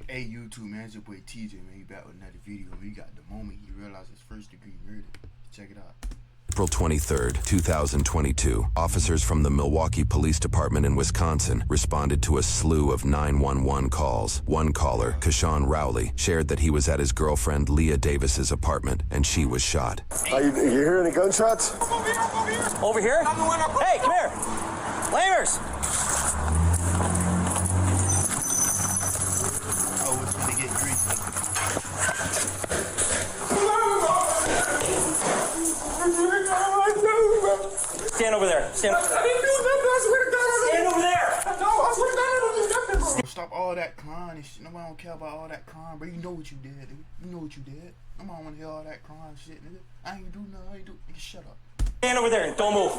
Hey YouTube, man, it's your boy TJ, man. You back with another video, man. You got the moment he realized his first degree murder. Check it out. April 23rd, 2022, officers from the Milwaukee Police Department in Wisconsin responded to a slew of 911 calls. One caller, Kashawn Rowley, shared that he was at his girlfriend Leah Davis's apartment and she was shot. You hear any gunshots? Over here? Hey, come here. Lamers! Oh, it's gonna get greasy. Stand over there. Stand over there. Stop all that crying and shit. Nobody don't care about all that crying, bro. You know what you did, nigga. You know what you did. Nobody wanna hear all that crying shit, nigga. I ain't do nothing. I ain't do. Nigga, shut up. Stand over there and don't move. I'm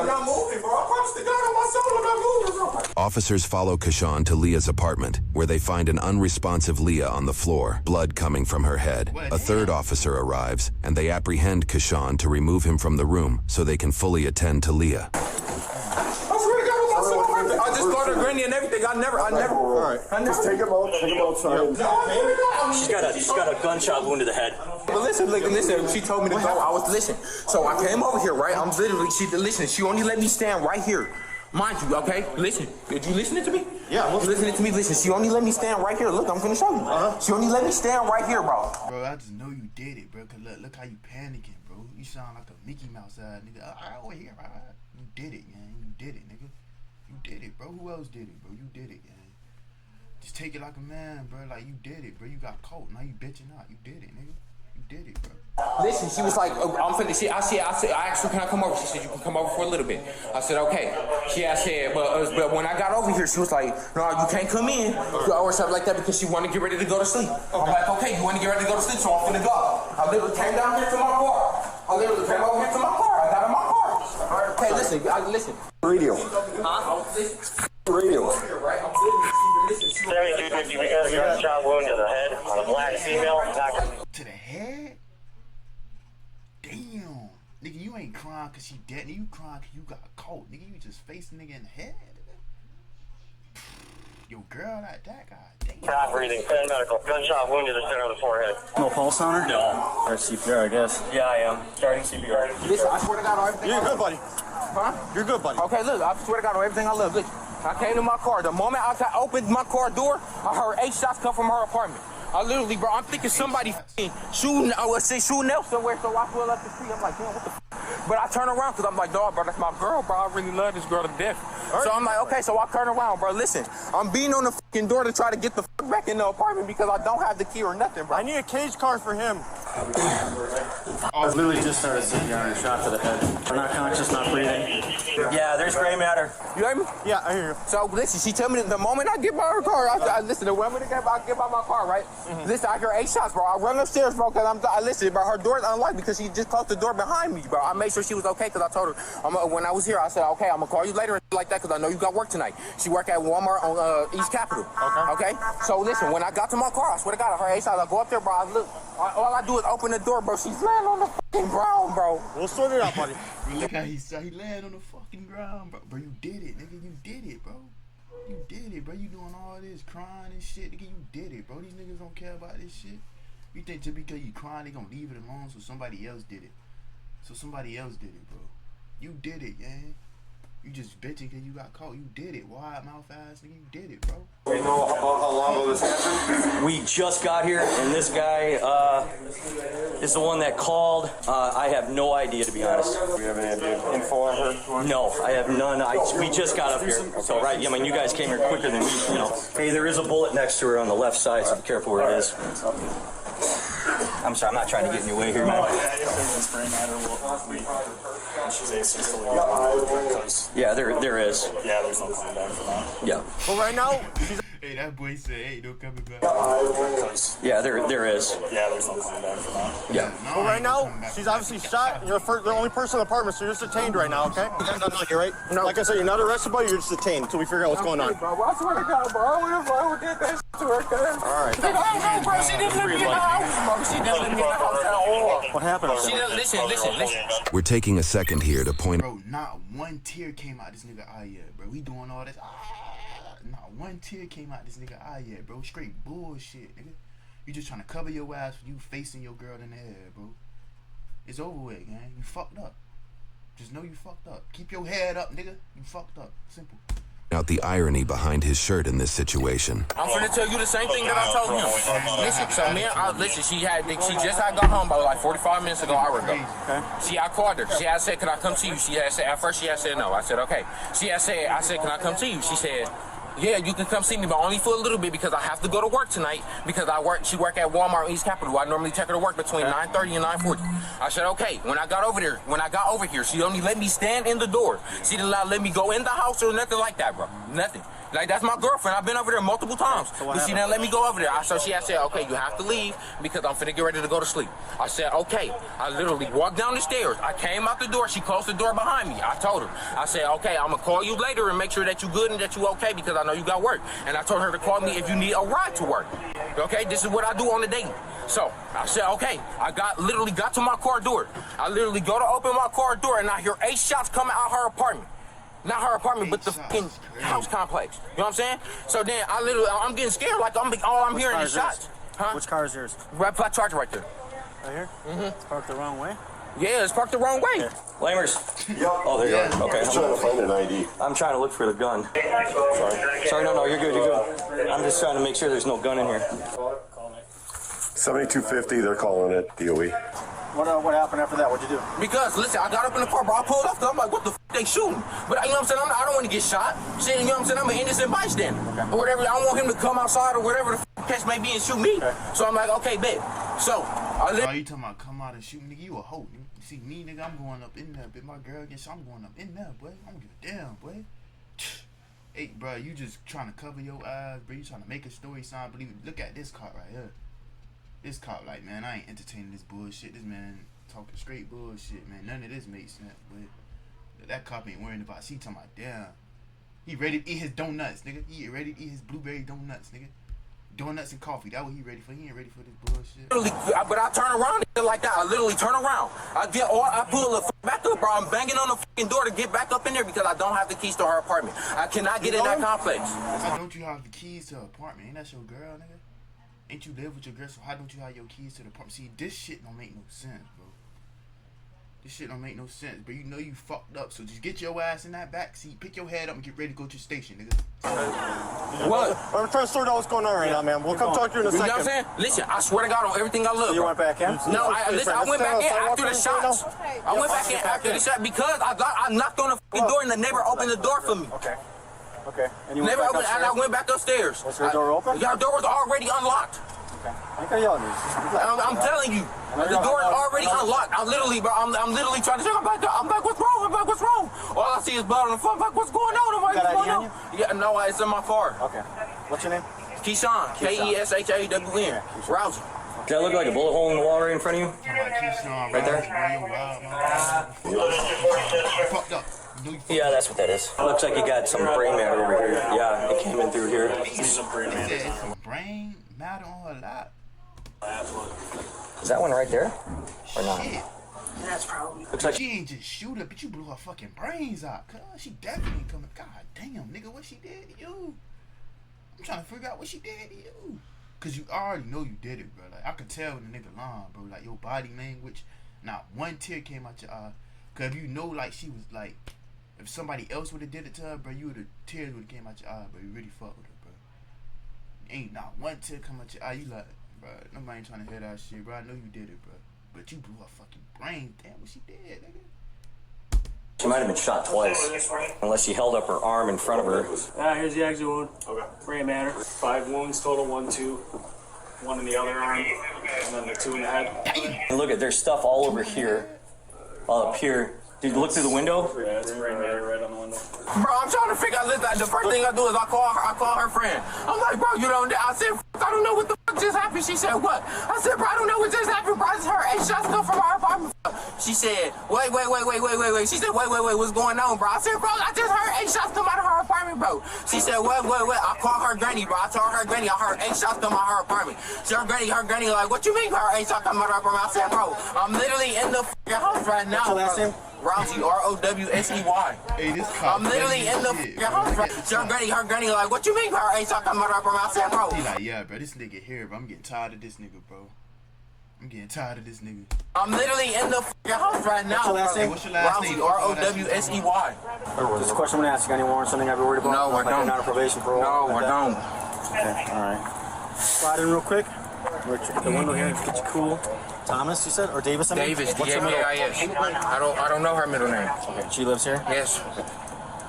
not moving, bro. I promise to God on my soul I'm not moving, bro. Officers follow Kashawn to Leah's apartment, where they find an unresponsive Leah on the floor, blood coming from her head. A third officer arrives, and they apprehend Kashawn to remove him from the room so they can fully attend to Leah. I swear to God on my soul. I just started granny and everything. I never. All right. Just take him outside. She's got a gunshot wound to the head. But listen. She told me to go. I was listening. So I came over here, right? I'm literally. She only let me stand right here. Mind you, okay? Listen. Did you listening to me? Yeah. I'm listening to me. Listen. She only let me stand right here. Look, I'm gonna show you. She only let me stand right here, bro. Bro, I just know you did it, bro. Cause look how you panicking, bro. You sound like a Mickey Mouse nigga. I over here, right? You did it, man. You did it, nigga. You did it, bro. Who else did it, bro? You did it, man. Just take it like a man, bro. Like, you did it, bro. You got caught. Now you bitching out. You did it, nigga. You did it, bro. Listen, she was like, I'm finna see. I asked her, can I come over? She said, you can come over for a little bit. I said, okay. She said, but when I got over here, she was like, no, you can't come in, or something like that, because she wanted to get ready to go to sleep. I'm like, okay, you want to get ready to go to sleep, so I'm finna go. I literally came down here to my car. I literally came over here to my car. I got in my car. Okay, listen. Radio. Huh? Radio. Right? I'm literally 7250, we got a gunshot wound to the head on a black female. To the head? Damn. Nigga, you ain't crying cause she dead. Nigga, you crying cause you got caught. Nigga, you just faced nigga in the head. Yo, girl, that guy. Damn. Not breathing. Medical. Gunshot wound to the center of the forehead. No pulse on her? No. Or CPR, I guess. Yeah, I am. Starting CPR. Listen, I swear to God on everything. You're good, buddy. Huh? You're good, buddy. Okay, look, I swear to God on everything I love. Look, I came to my car. The moment I opened my car door, I heard 8 shots come from her apartment. I literally, bro, I'm thinking somebody shooting, shooting else somewhere, so I pull up the street. I'm like, damn, what the f? But I turn around because I'm like, dog, bro, that's my girl, bro. I really love this girl to death. Right. So I'm like, okay, so I turn around, bro. Listen, I'm beating on the fucking door to try to get the f back in the apartment because I don't have the key or nothing, bro. I need a cage car for him. I literally just started CPR and shot to the head. We're not conscious, not breathing. Yeah, there's gray matter. You hear me? Yeah, I hear you. So listen, she tell me the moment I get by her car, listen, the moment I get by my car, right? Listen, I hear 8 shots, bro. I run upstairs, bro, because I listen, bro. Her door's unlocked because she just closed the door behind me, bro. I made sure she was okay because I told her when I was here, I said, okay, I'm gonna call you later and like that because I know you got work tonight. She work at Walmart on East Capitol. Okay. So listen, when I got to my car, I swear to God, I heard 8 shots. I go up there, bro. I look. All I do is open the door, bro. She's laying on the fucking ground, bro. We'll sort it out, buddy. Look how he laying on the fucking ground, bro. Bro, you did it, nigga. You did it, bro. You did it, bro. You doing all this crying and shit, nigga. You did it, bro. These niggas don't care about this shit. You think just because you crying, they gonna leave it alone so somebody else did it. So somebody else did it, bro. You did it, gang. You just bitching because you got caught. You did it. Wide mouth ass nigga. You did it, bro. We know how long will this happen? We just got here, and this guy is the one that called. I have no idea, to be honest. Do you have any info on her? No, I have none. We just got up here. So, right, I mean, you guys came here quicker than we, you know. Hey, there is a bullet next to her on the left side, so be careful where it is. I'm sorry, I'm not trying to get in your way here, man. Yeah, there is. Yeah, there's no coming back for that. Yeah. But right now, Hey, that boy said, hey, no coming back. Yeah, there is. yeah, there's no coming back for that. Yeah. No, But I right ain't now, coming back. she's obviously shot. You're the only person in the apartment, so you're just detained right now, okay? You're right? No. Like I said, you're not arrested, buddy. You're just detained until we figure out what's going on. Bro, I swear to God, bro. I would have did that shit to her, cuz. All right. No, bro. She didn't let me in the house, bro. She didn't let me in the house at all. What happened? She didn't, listen. We're taking a second here to point Bro, not one tear came out this nigga eye yet, bro. We doing all this. not one tear came out this nigga eye yet, bro. Straight bullshit, nigga. You just trying to cover your ass for you facing your girl in the head, bro. It's over with, gang. You fucked up. Just know you fucked up. Keep your head up, nigga. You fucked up. Simple. Out the irony behind his shirt in this situation. I'm finna tell you the same thing that I told him. Listen, so me, listen, she just had got home about like 45 minutes ago, hour ago. Okay. I called her. She had said, "Can I come see you?" She had said, at first she had said no. I said, okay. I said, "Can I come see you?" She said, "Yeah, you can come see me, but only for a little bit because I have to go to work tonight because she work at Walmart East Capitol. I normally take her to work between 9:30 and 9:40. I said, okay. When I got over here, she only let me stand in the door. She did not let me go in the house or nothing like that, bro. Nothing. Like, that's my girlfriend. I've been over there multiple times. But she didn't let me go over there. So she had said, okay, you have to leave because I'm finna get ready to go to sleep. I said, okay. I literally walked down the stairs. I came out the door. She closed the door behind me. I told her. I said, okay, I'm gonna call you later and make sure that you good and that you okay because I know you got work. And I told her to call me if you need a ride to work. Okay, this is what I do on the daily. So I said, okay. I literally got to my car door. I literally go to open my car door and I hear 8 shots coming out her apartment. Not her apartment, but the fucking house complex. You know what I'm saying? So then I'm getting scared. Like all I'm hearing is shots. Huh? Which car is yours? Red Black Charger right there. Right here? Mm-hmm. It's parked the wrong way? Yeah, it's parked the wrong way. Lamers. Oh, there you are. Okay. I'm trying to find an ID. I'm trying to look for the gun. Sorry, no, you're good, I'm just trying to make sure there's no gun in here. 7250, they're calling it DOE. What happened after that? What'd you do? Because, listen, I got up in the car, bro. I pulled up, I'm like, what the f*** they shooting? But, you know what I'm saying? I don't want to get shot. Shit, you know what I'm saying? I'm an innocent bystander. Okay. Or whatever. I don't want him to come outside or whatever the f*** case may be and shoot me. Okay. So I'm like, okay, bet. So, Are you talking about come out and shoot me, nigga? You a hoe, nigga. You see me, nigga, I'm going up in there. But my girl gets shot, I'm going up in there, boy. I don't give a damn, boy. Hey, bro, you just trying to cover your eyes, bro. You trying to make a story sound believable. Look at this cop right here. This cop, like, man, I ain't entertaining this bullshit. This man talking straight bullshit, man. None of this makes sense, but that cop ain't worrying about. She talking about, damn, he ready to eat his donuts, nigga. He ready to eat his blueberry donuts, nigga. Donuts and coffee. That's what he ready for. He ain't ready for this bullshit. But I turn around like that. I literally turn around. I pull the back up, bro. I'm banging on the fucking door to get back up in there because I don't have the keys to her apartment. I cannot get in that complex. How don't you have the keys to her apartment? Ain't that your girl, nigga? Ain't you live with your girl? So how don't you have your keys to the apartment? See, this shit don't make no sense, bro. This shit don't make no sense, but you know you fucked up. So just get your ass in that back seat, pick your head up, and get ready to go to the station, nigga. What? I'm trying to sort out what's going on right now, man. We'll come talk to you in a second. You know what I'm saying? Listen, I swear to God on everything I love. So you went back in? No, I went back in after the shots. I went back in after the shot because I knocked on the fucking door and the neighbor opened the door for me. Okay. Okay. And you Never went back opened, and I went back upstairs. Was your door open? Your door was already unlocked. Okay. I ain't gonna yell at me. I'm telling you, the door is already unlocked. I'm literally trying to check. I'm back. What's wrong? What's wrong? All I see is blood on the floor. I'm like, what's going on? I'm like, got what's ID going on? Yeah, no, it's in my car. Okay. What's your name? Keyshawn. K-E-S-H-A-W-N. Rouser. Does that look like a bullet hole in the wall right in front of you? Right there? Fucked up. Yeah, that's what that is. Looks like you got some brain matter over here. Yeah, it came in through here. Some brain matter on her lap. Is that one right there? Or not? Shit. That's probably. Looks like She ain't just shoot her, but you blew her fucking brains out. Cuz she definitely ain't coming. God damn, nigga, what she did to you? I'm trying to figure out what she did to you. Cause you already know you did it, bro. Like I could tell when the nigga lying, bro. Like your body language, not one tear came out your eye. Cause if you know, like she was like, if somebody else would have did it to her, bro, you would have tears would have came out your eye, bro. You really fucked with her, bro. Ain't not one tear come out your eye. You like, bro, nobody ain't trying to hear that shit, bro. I know you did it, bro. But you blew her fucking brain. Damn, what she did, nigga. she might have been shot twice. Unless she held up her arm in front of her. Here's the exit wound. Okay. Brain matter. 5 wounds total, 1, 2. 1 in the other arm, and then the 2 in the head. And look at, there's stuff all over here. All up here. Did you look through the window? Yeah, it's brain matter right on the window. Bro, I'm trying to figure out. Listen, the first thing I do is I call her friend. I'm like, bro, you know, I said, I don't know what the fuck just happened. She said, what? I said, bro, I don't know what just happened, bro. I just heard 8 shots come from our apartment. She said, wait. She said, wait, what's going on, bro? I said, bro, I just heard 8 shots come out of her apartment, bro. She said, wait. I called her granny, bro. I told her granny I heard 8 shots come out of her apartment. So her granny like, what you mean you heard 8 shots come out of her apartment? I said, bro, I'm literally in the fucking house right now. What's your last name? Rousey, R-O-W-S-E-Y. Hey, this cop I'm literally in the shit, house bro. right her granny like, what you mean her age shot coming out from outside, bro? He like, yeah, bro, this nigga here, bro. I'm getting tired of this nigga, bro. I'm getting tired of this nigga. I'm literally in the house right now. What's your last name? Rousey, R-O-W-S-E-Y. Just a question I'm gonna ask you. Any warrants, something I've been worried about? No, I don't. Not on probation for No, I don't. Okay, alright. Slide in real quick. We're checking the window here. Get you cool. Thomas, you said? Or Davis? I mean? Davis, What's your middle? D-A-V-I-S. I don't know her middle name. Okay, she lives here? Yes.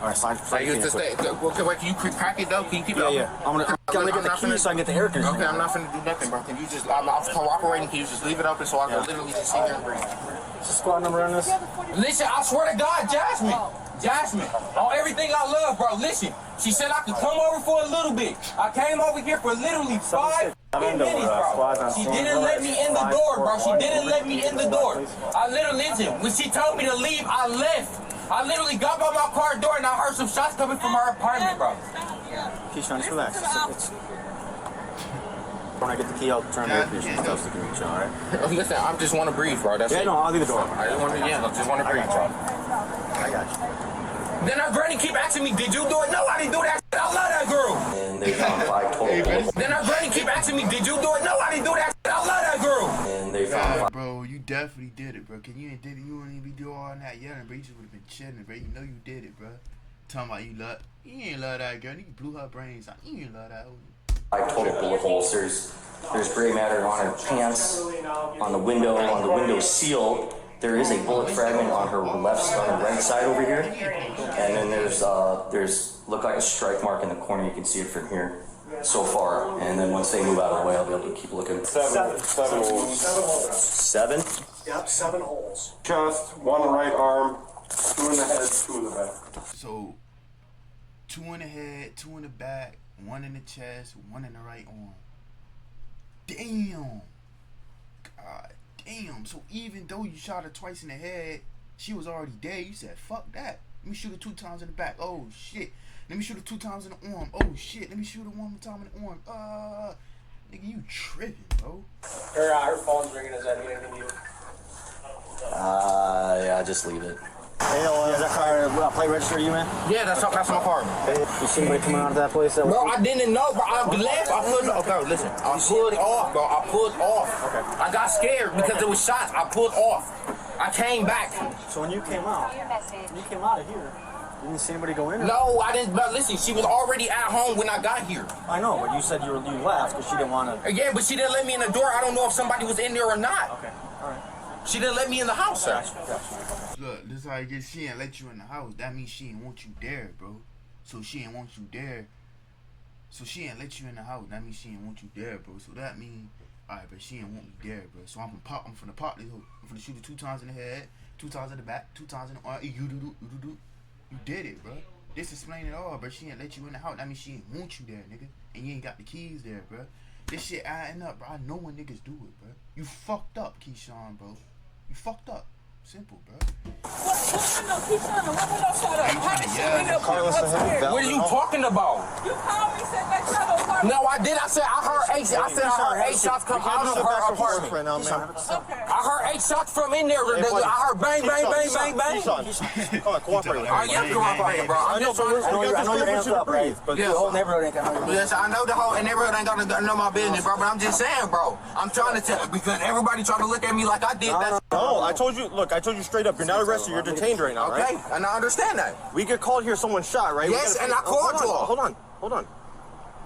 Alright, slide I in used to quick. stay. Wait, can you crack it though? Can you keep it Yeah, open? yeah. I'm gonna get the key so I can get the air conditioner. Okay, I'm not finna do nothing, bro. Can you just, I'm cooperating. Can you just leave it open so I can literally just sit here and breathe? What's the squad number on this? Listen, I swear to God, Jasmine, on everything I love, bro. Listen, she said I could come over for a little bit. I came over here for literally 5 minutes, bro. She didn't let me in the door, bro. She didn't let me in the door. I literally, listen, when she told me to leave, I left. I literally got by my car door and I heard some shots coming from her apartment, bro. Keyshawn, just relax. When I get the key, I'll turn the air conditioner stuff to reach you, alright? Listen, I just want to breathe, bro. That's it. No, I'll leave the door. I just want to breathe, bro. I got you. Then her granny keep asking me, did you do it? No, I didn't do that. I love that girl. And they found 5 total bullets. Then her granny keep asking me, did you do it? No, I didn't do that. I love that girl. And they found Yeah, bro, you definitely did it, bro. Cause you ain't did it, you wouldn't even be doing all that yelling, bro. You just would have been chilling, bro. You know you did it, bro. Talking about you ain't love that girl. You blew her brains out. You ain't love that. 5 total bullet holes. There's gray matter on her pants, on the window seal. There is a bullet fragment on her right side over here, and then there's look like a strike mark in the corner. You can see it from here so far, and then once they move out of the way, I'll be able to keep looking. 7 holes. 7? Yep, 7 holes. Chest, 1 right arm, 2 in the head, 2 in the back. So, 2 in the head, 2 in the back, 1 in the chest, 1 in the right arm. Damn. God damn. So even though you shot her twice in the head, she was already dead. You said, fuck that. Let me shoot her 2 times in the back. Oh shit. Let me shoot her 2 times in the arm. Oh shit. Let me shoot her 1 more time in the arm. Nigga, you tripping, bro. Her phone's ringing. Is that anything you? Yeah, just leave it. Hey, is that car plate register you, man? Yeah, that's my car. You see anybody coming out of that place? Bro, I didn't know, bro. I left. Okay, listen. I pulled off, bro. I pulled off. Okay. I got scared because there was shots. I pulled off. I came back. So when you came out of here, you didn't see anybody go in? No, I didn't. But listen, she was already at home when I got here. I know, but you said you left because she didn't want to. Yeah, but she didn't let me in the door. I don't know if somebody was in there or not. Okay, all right. She didn't let me in the house, sir. Gotcha. Look, this is how I get. She ain't let you in the house. That means she ain't want you there, bro. So she ain't want you there. So she ain't let you in the house. That means she ain't want you there, bro. So that means, alright, but she ain't want me there, bro. So I'm finna pop this hoe. I'm finna shoot her 2 times in the head, 2 times in the back, 2 times in the arm. You did it, bro. This explain it all, bro. She ain't let you in the house. That means she ain't want you there, nigga. And you ain't got the keys there, bro. This shit adding up, bro. I know when niggas do it, bro. You fucked up, Keyshawn, bro. You fucked up. Simple, bro. What are you talking about? You called me, said that y'all apartment. No, I did. I said I heard 8 shots come out of her apartment. Right now, man. Okay. I heard 8 shots from in there. I heard bang, bang, bang, bang, bang. Come on, cooperate. I am cooperating, bro. I'm just trying to. I know your hands up, right? But Yeah. the whole neighborhood ain't gonna know. Yes, I know the whole neighborhood ain't gonna know my business, bro. But I'm just saying, bro. I'm trying to tell because everybody trying to look at me like I did that. No, I told you straight up, you're not arrested, you're detained right now, Okay, right? and I understand that. We get called here, someone shot, right? Yes, and I called you all. Hold on.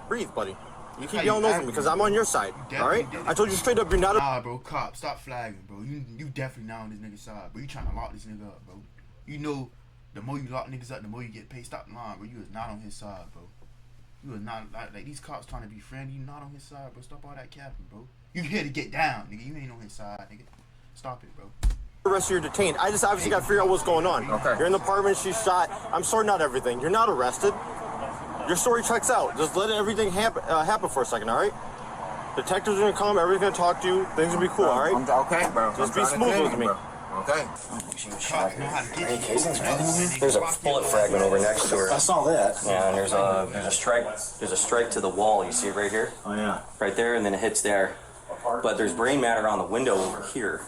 Breathe, buddy. You keep yelling over me because I'm on your side, all right? I told you straight up, you're not. Nah, bro, cop, stop flagging, bro. You definitely not on this nigga's side, bro. You trying to lock this nigga up, bro. You know, the more you lock niggas up, the more you get paid. Stop lying, bro. You is not on his side, bro. You is not like these cops trying to be friendly. You not on his side, bro. Stop all that capping, bro. You here to get down, nigga. You ain't on his side, nigga. Stop it, bro. Arrested, you're detained. I just obviously got to figure out what's going on. Okay. You're in the apartment, she's shot. I'm sorting out everything. You're not arrested. Your story checks out. Just let everything happen for a second, all right? Detectives are gonna come, everybody's gonna talk to you. Things will be cool, all right? Okay, bro. Just be smooth with me. Okay. There's a bullet fragment over next to her. I saw that. Yeah, and there's a strike to the wall. You see it right here? Oh yeah. Right there, and then it hits there. But there's brain matter on the window over here.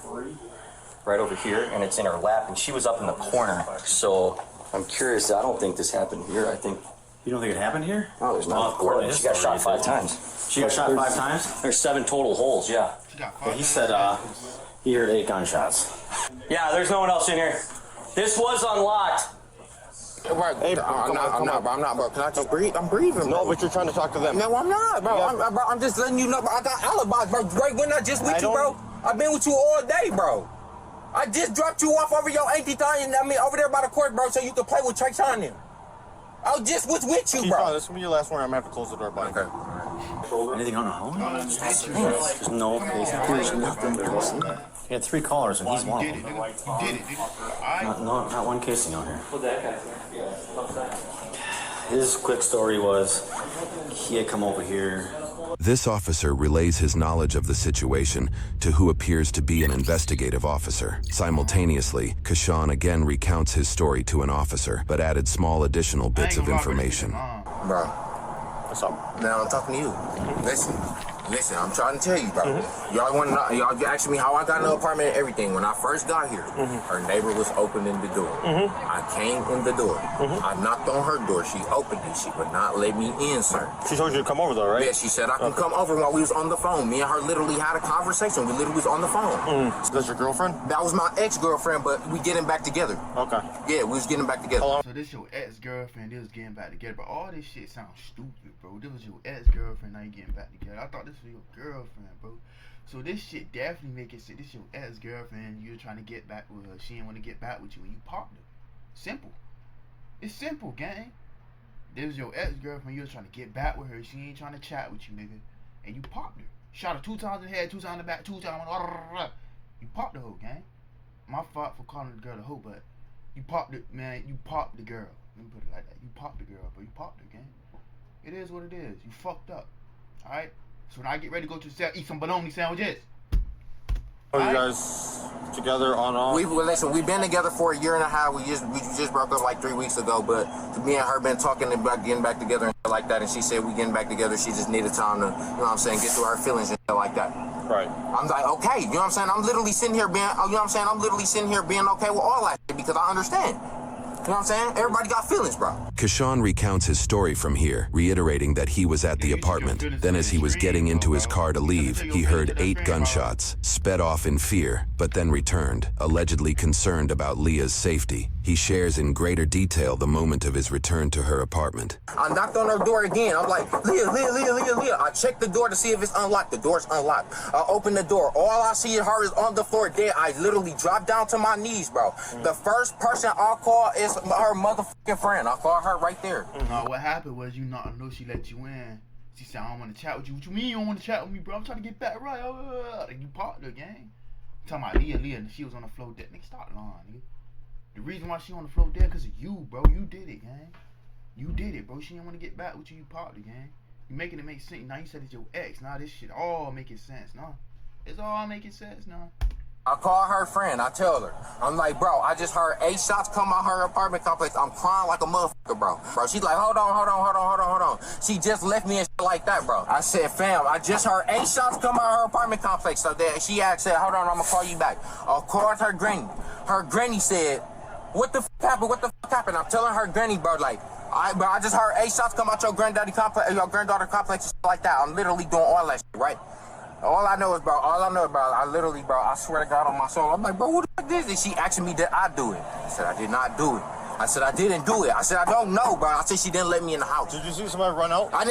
right over here, and it's in her lap, and she was up in the corner. So I'm curious. I don't think this happened here. I think. You don't think it happened here? Oh, there's not. She got shot 5 times. She got shot 5 times? There's 7 total holes. Yeah. Yeah, he said he heard 8 gunshots. Yeah. There's no one else in here. This was unlocked. Right. Hey, bro, I'm not, bro. Can I just breathe? I'm breathing, No, bro. but you're trying to talk to them. No, I'm not, bro. I'm just letting you know, bro. I got alibis, bro. Right when I just with you, bro. I've been with you all day, bro. I just dropped you off over your auntie thing, over there by the court, bro, so you can play with Trey on them. I just was with you, bro. This will be your last one. I'm gonna have to close the door, buddy. Okay. Anything on the home? There's no case. There's nothing. He had 3 callers, and he's one of them. You did it, nigga. Not one casing out here. His quick story was he had come over here. This officer relays his knowledge of the situation to who appears to be an investigative officer. Simultaneously, Kashawn again recounts his story to an officer, but added small additional bits of information. Bro, What's up? now I'm talking to you. Listen, I'm trying to tell you, bro. Y'all want to know? Y'all asking me how I got in the apartment and everything. When I first got here, her neighbor was opening the door. I came in the door. I knocked on her door. She opened it. She would not let me in, sir. She told you to come over, though, right? Yeah, she said I can come over while we was on the phone. Me and her literally had a conversation. We literally was on the phone. That's your girlfriend? That was my ex-girlfriend, but we getting back together. Okay. Yeah, we was getting back together. So this your ex-girlfriend, they was getting back together, but all this shit sounds stupid, bro. This was your ex-girlfriend, now you getting back together. I thought this was your girlfriend, bro. So this shit definitely make it sick. This your ex-girlfriend, you're trying to get back with her. She didn't want to get back with you and you popped her. Simple. It's simple, gang. This was your ex-girlfriend, you was trying to get back with her. She ain't trying to chat with you, nigga. And you popped her. Shot her 2 times in the head, 2 times in the back, 2 times. You popped the hoe, gang. My fault for calling the girl a hoe, but you popped it, man. You popped the girl. Let me put it like that. You popped the girl, but you popped her, gang. It is what it is. You fucked up. Alright? So when I get ready to go to the cell, eat some bologna sandwiches. Are you guys together on off? We've been together for 1.5 years. We just broke up like 3 weeks ago, but me and her been talking about getting back together and shit like that, and she said we getting back together. She just needed time to, you know what I'm saying, get through her feelings and shit like that. Right. I'm like, okay, you know what I'm saying? I'm literally sitting here being, you know what I'm saying? I'm literally sitting here being okay with all that shit because I understand. You know what I'm saying? Everybody got feelings, bro. Kashawn recounts his story from here, reiterating that he was at the apartment. Then as he was getting into his car to leave, he heard 8 gunshots, sped off in fear, but then returned, allegedly concerned about Leah's safety. He shares in greater detail the moment of his return to her apartment. I knocked on her door again. I'm like, Leah. I checked the door to see if it's unlocked. The door's unlocked. I open the door. All I see of her is on the floor dead. I literally dropped down to my knees, bro. The first person I'll call is her motherfucking friend. I'll call her right there. No, what happened was you not know she let you in. She said, I don't want to chat with you. What you mean you don't want to chat with me, bro? I'm trying to get back right. You popped her, gang. I'm talking about Leah, and she was on the floor dead. Nigga, stop lying, nigga. The reason why she on the floor dead because of you, bro. You did it, gang. You did it, bro. She didn't want to get back with you. You popped her, gang. You making it make sense. Now you said it's your ex. Now this shit all making sense, nah. It's all making sense, nah. I call her friend. I tell her. I'm like, bro, I just heard 8 shots come out her apartment complex. I'm crying like a motherfucker, bro. She's like, hold on. She just left me and shit like that, bro. I said, fam, I just heard 8 shots come out her apartment complex. So then she said, hold on, I'm going to call you back. I called her granny. Her granny said, what the fuck happened? I'm telling her granny, bro, like, I just heard 8 shots come out your granddaddy complex, your granddaughter complex and shit like that. I'm literally doing all that shit, right? All I know is, bro, I literally, bro, I swear to God on my soul, I'm like, bro, who the fuck is this? She asking me did I do it. I said, I did not do it. I said, I didn't do it. I said, I don't know, bro. I said, she didn't let me in the house. Did you see somebody run out? I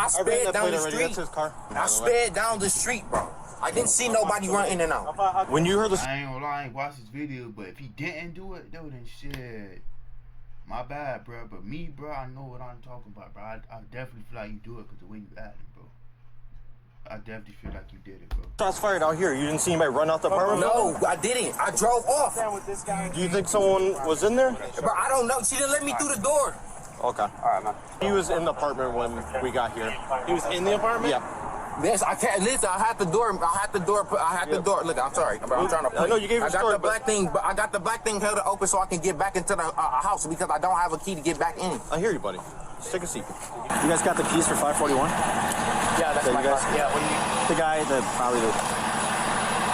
sped down the street. That's his car. I sped down the street, bro. I didn't see nobody run in and out. When you heard the... I ain't gonna lie, I ain't watched this video, but if he didn't do it, though, then shit. My bad, bro. But me, bro, I know what I'm talking about, bro. I definitely feel like you do it because the way you acting, bro. I definitely feel like you did it, bro. Shots fired out here. You didn't see anybody run out the apartment? No, I didn't. I drove off. Do you think someone was in there? Bro, I don't know. She didn't let me through the door. Okay. All right, man. He was in the apartment when we got here. He was in the apartment? Yeah. Yes, I can't. Listen, I had the door. Look, I'm sorry. I'm trying to. I know you gave your story, but I got the black thing held open so I can get back into the house because I don't have a key to get back in. I hear you, buddy. Just take a seat. You guys got the keys for 541? Yeah, that's my car. Yeah, what do you... The guy that probably...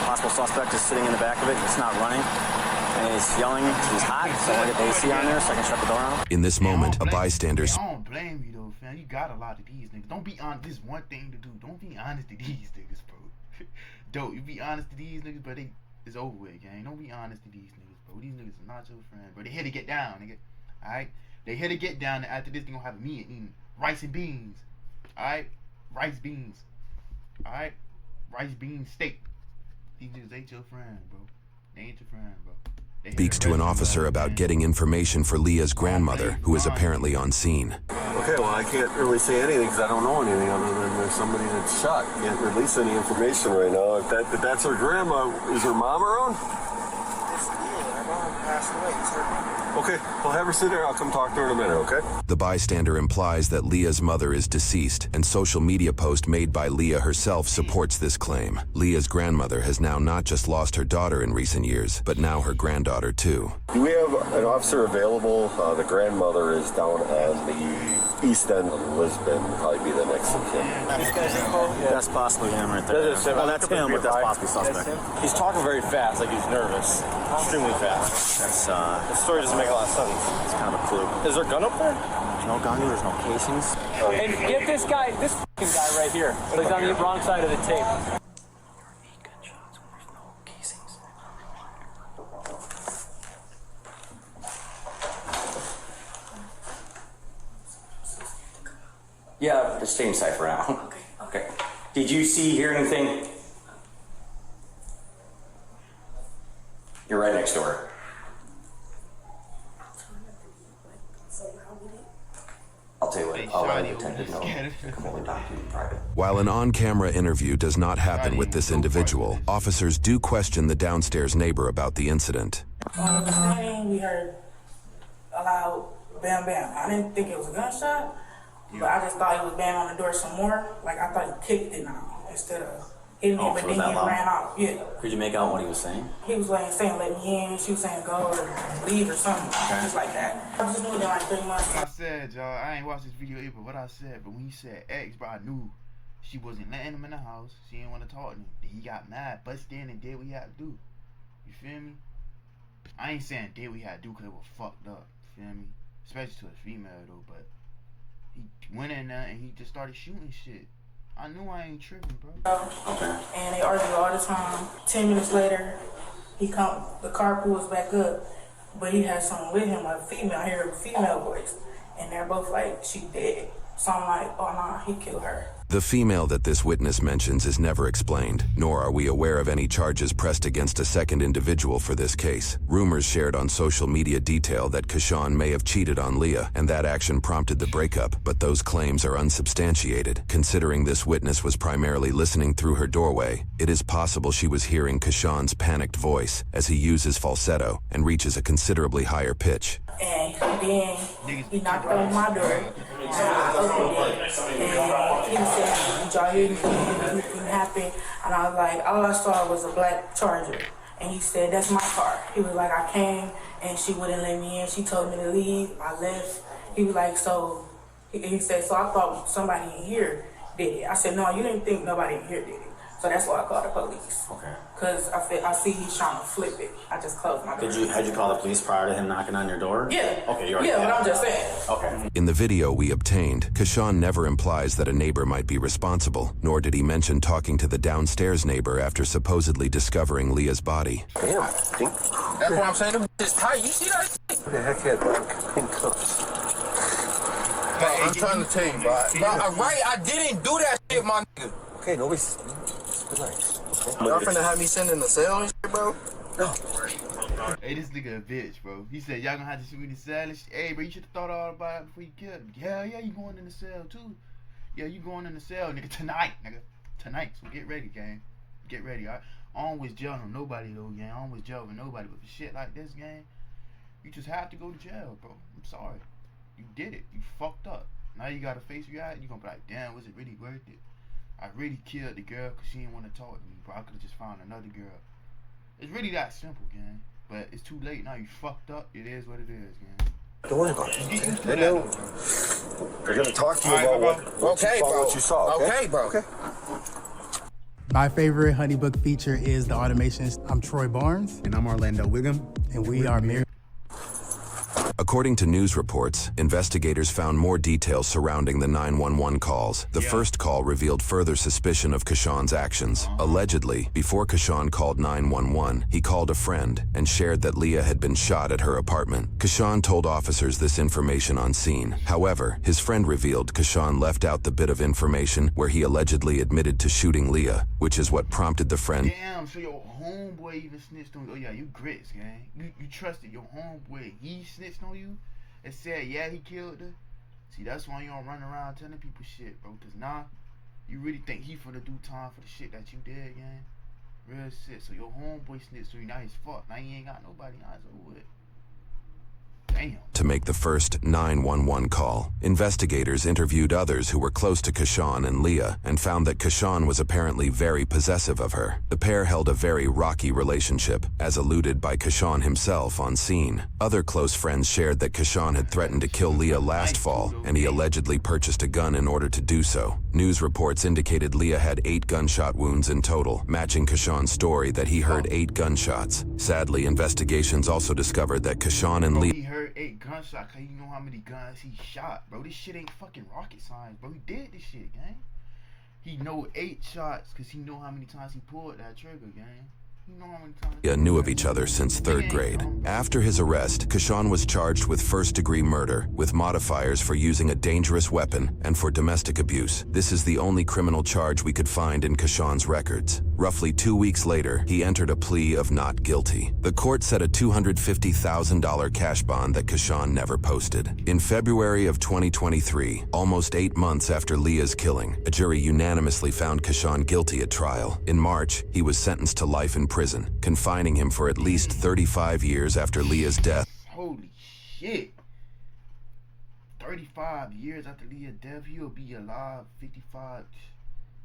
Possible suspect is sitting in the back of it. It's not running. And he's yelling. He's hot. So I want to get the AC on there so I can shut the door on him. In this moment, a bystander... I don't blame you though, fam. You got a lot of these niggas. Don't be honest. This is one thing to do. Don't be honest to these niggas, bro. Don't you be honest to these niggas, but it's over with, gang. Don't be honest to these niggas, bro. These niggas are not your friend, bro. They here to get down, nigga. Alright? They here to get down, and after this, they gonna have me eating rice and beans. Alright? Rice beans. Alright? Rice bean steak. These niggas ain't your friend, bro. They ain't your friend, bro. Speaks to an officer about getting information for Leah's grandmother, who is apparently on scene. Okay, well, I can't really say anything because I don't know anything other than there's somebody that's shot. Can't release any information right now. If that's her grandma, is her mom around? Her mom passed away. Okay, well, have her sit there. I'll come talk to her in a minute, okay? The bystander implies that Leah's mother is deceased, and social media post made by Leah herself supports this claim. Leah's grandmother has now not just lost her daughter in recent years, but now her granddaughter too. Do we have an officer available? The grandmother is down at the east end of Lisbon. Probably be the next of kin. That's possibly him right there. Well, that's him, but that's possibly suspect. He's talking very fast, like he's nervous. Extremely fast. That's, The story doesn't make a lot of sense. it's kind of a clue. Is there a gun up there? There's no gun, there's no casings. And get this guy, this fucking guy right here. He's on the wrong side of the tape. Yeah, just stay inside for now. Okay. Did you hear anything? You're right next door. I'll tell you what, I'll let the detective know. Come over and talk to you in private. While an on-camera interview does not happen with this individual, officers do question the downstairs neighbor about the incident. We heard a loud bam bam. I didn't think it was a gunshot, but I just thought he was banging on the door some more. Like I thought he kicked it now instead of hitting it, but then he ran out. Yeah. Could you make out what he was saying? He was like saying let me in. She was saying go or leave or something, just like that. I just knew that like 3 months. I said, y'all, I ain't watched this video either, but what I said, but when he said X, bro, I knew she wasn't letting him in the house. She didn't want to talk to him. Then he got mad, busted in and did what he had to do. You feel me? I ain't saying did what he had to do because it was fucked up. You feel me? Especially to a female though, but he went in there and he just started shooting shit. I knew I ain't tripping, bro. Okay. And they argue all the time. 10 minutes later, the car pulls back up, but he has someone with him, a female. I hear a female voice, and they're both like, she dead. So I'm like, oh nah, he killed her. The female that this witness mentions is never explained, nor are we aware of any charges pressed against a second individual for this case. Rumors shared on social media detail that Kashawn may have cheated on Leah, and that action prompted the breakup, but those claims are unsubstantiated. Considering this witness was primarily listening through her doorway, it is possible she was hearing Kashawn's panicked voice as he uses falsetto and reaches a considerably higher pitch. And then he knocked on my door. And I opened it, and he said, did y'all hear anything happen? And I was like, all I saw was a black Charger. And he said, that's my car. He was like, I came, and she wouldn't let me in. She told me to leave. I left. He was like, so, he said, so I thought somebody in here did it. I said, no, you didn't think nobody in here did it. So that's why I called the police. Okay. Because I see he's trying to flip it. I just closed my door. Had you call the police prior to him knocking on your door? Yeah. Okay, you already but I'm just saying. Okay. In the video we obtained, Kashawn never implies that a neighbor might be responsible, nor did he mention talking to the downstairs neighbor after supposedly discovering Leah's body. Damn, that's what I'm saying. The is tight. You see that? Who the heck had pink cups? I'm trying to tell you, bro. Right, I didn't do that shit, my nigga. Okay, nobody's... Relax. Y'all finna have me send in the cell and shit, bro? No. Hey, this nigga a bitch, bro. He said, y'all gonna have to shoot me in the cell and shit. Hey, bro, you should've thought all about it before you killed him. Yeah, you going in the cell, too. Yeah, you going in the cell, nigga, tonight, nigga. Tonight, so get ready, gang. Get ready, alright? I don't always jail on nobody, though, gang. I don't always jail with nobody, but for shit like this, gang, you just have to go to jail, bro. I'm sorry. You did it. You fucked up. Now you gotta face reality. You gonna be like, damn, was it really worth it? I really killed the girl because she didn't want to talk to me, bro. I could have just found another girl. It's really that simple, gang. But it's too late now. You fucked up. It is what it is, gang. Don't worry about it. They know. They're gonna talk to you about what you saw. Okay, bro. Okay, Okay. My favorite HoneyBook feature is the automations. I'm Troy Barnes. And I'm Orlando Wiggum. And we are married. According to news reports, investigators found more details surrounding the 911 calls. The first call revealed further suspicion of Kashawn's actions. Allegedly, before Kashawn called 911, he called a friend and shared that Leah had been shot at her apartment. Kashawn told officers this information on scene. However, his friend revealed Kashawn left out the bit of information where he allegedly admitted to shooting Leah, which is what prompted the friend. Damn, so your homeboy even snitched on you. Oh yeah, you grits, gang. You trusted your homeboy. He snitched on you and said, yeah, he killed her. See, that's why you don't run around telling people shit, bro. Cause now you really think he finna do time for the shit that you did, gang. Real shit. So your homeboy snitched on you. Now he's fucked. Now he ain't got nobody eyes over it. Damn. To make the first 911 call, investigators interviewed others who were close to Kashawn and Leah and found that Kashawn was apparently very possessive of her. The pair held a very rocky relationship, as alluded by Kashawn himself on scene. Other close friends shared that Kashawn had threatened to kill Leah last fall, and he allegedly purchased a gun in order to do so. News reports indicated Leah had 8 gunshot wounds in total, matching Kashawn's story that he heard 8 gunshots. Sadly, investigations also discovered that Kashawn and Leah... He heard 8 gunshots, cause you know how many guns he shot, bro. This shit ain't fucking rocket science, bro. He did this shit, gang. He know 8 shots, cause he know how many times he pulled that trigger, gang. Knew of each other since 3rd grade. After his arrest, Kashawn was charged with first-degree murder, with modifiers for using a dangerous weapon and for domestic abuse. This is the only criminal charge we could find in Kashawn's records. Roughly 2 weeks later, he entered a plea of not guilty. The court set a $250,000 cash bond that Kashawn never posted. In February of 2023, almost 8 months after Leah's killing, a jury unanimously found Kashawn guilty at trial. In March, he was sentenced to life in prison, confining him for at least 35 years after Leah's death. Holy shit. 35 years after Leah's death, he'll be alive. 55.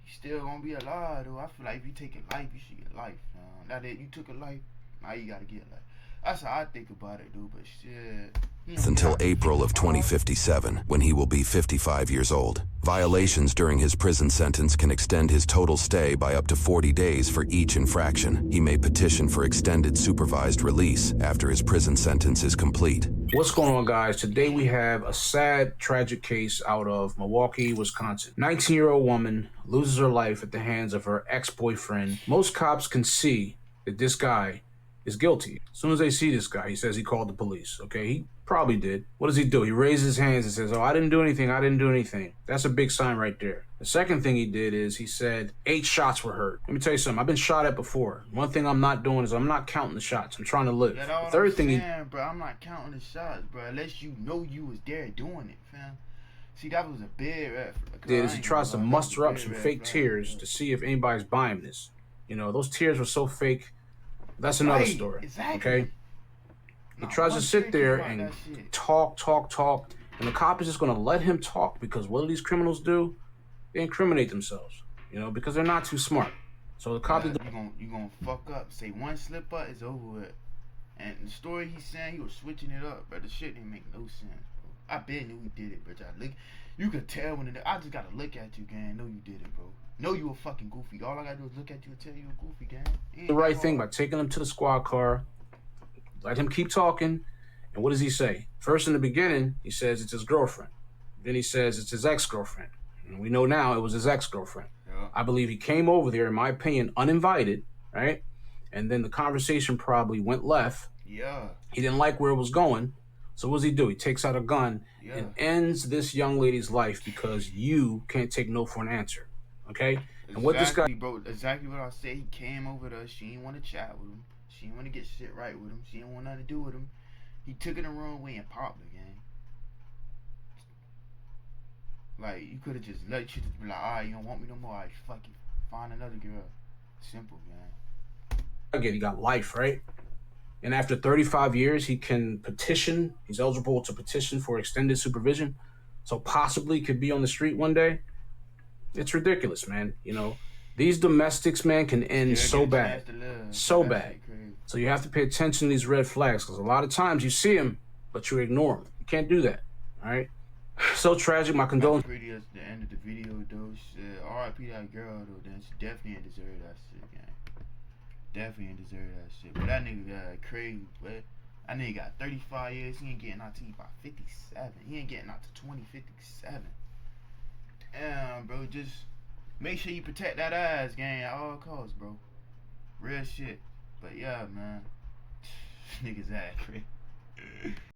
He's still gonna be alive, though. I feel like if you take a life, you should get life. Now that you took a life, now you gotta get life. That's how I think about it, dude, but shit. Until April of 2057, when he will be 55 years old. Violations during his prison sentence can extend his total stay by up to 40 days for each infraction. He may petition for extended supervised release after his prison sentence is complete. What's going on, guys? Today we have a sad, tragic case out of Milwaukee, Wisconsin. 19-year-old woman loses her life at the hands of her ex-boyfriend. Most cops can see that this guy is guilty. As soon as they see this guy, he says he called the police, okay? He probably did. What does he do? He raises his hands and says, oh, I didn't do anything, I didn't do anything. That's a big sign right there. The second thing he did is he said 8 shots were heard. Let me tell you something, I've been shot at before. One thing I'm not doing is I'm not counting the shots. I'm trying to live. Yeah, the third thing bro, I'm not counting the shots, bro, unless you know you was there doing it, fam. See, that was a big red flag. Did is he tries to muster up some fake tears to see if anybody's buying this. You know, those tears were so fake. That's another story, okay? He tries to sit there and talk, and the cop is just going to let him talk because what do these criminals do? They incriminate themselves, you know, because they're not too smart. So the cop... You gonna fuck up. Say one slip up, it's over with. And the story he's saying, he was switching it up, but the shit didn't make no sense, bro. I bet knew he did it, bro. You could tell when I just gotta look at you, gang. Know you did it, bro. Know you a fucking goofy. All I gotta do is look at you and tell you a goofy, gang. The right thing by taking him to the squad car, let him keep talking, and what does he say? First, in the beginning, he says it's his girlfriend. Then he says it's his ex-girlfriend. And we know now it was his ex-girlfriend. Yeah. I believe he came over there, in my opinion, uninvited, right? And then the conversation probably went left. Yeah. He didn't like where it was going. So what does he do? He takes out a gun and ends this young lady's life because you can't take no for an answer. Okay? And what this guy... Bro, exactly what I said. He came over to us. She didn't want to chat with him. She didn't want to get shit right with him. She didn't want nothing to do with him. He took it the wrong way and popped the game. Like, you could have just let you just be like, alright, you don't want me no more. Alright, fuck you. Find another girl. Simple, man. Again, he got life, right? And after 35 years, he can petition. He's eligible to petition for extended supervision. So possibly could be on the street one day. It's ridiculous, man. You know, these domestics, man, can end so bad. So bad. So you have to pay attention to these red flags because a lot of times you see them, but you ignore them. You can't do that, all right? So tragic. My condolences. Pretty at the end of the video though. Shit, R.I.P. that girl though. Then she definitely ain't deserve that shit, gang. Definitely ain't deserve that shit. But that nigga got crazy, but that nigga got 35 years. He ain't getting out to you by 57. He ain't getting out to 2057. Damn, bro. Just make sure you protect that ass, gang, at all costs, bro. Real shit. But yeah, man. Niggas ass crazy.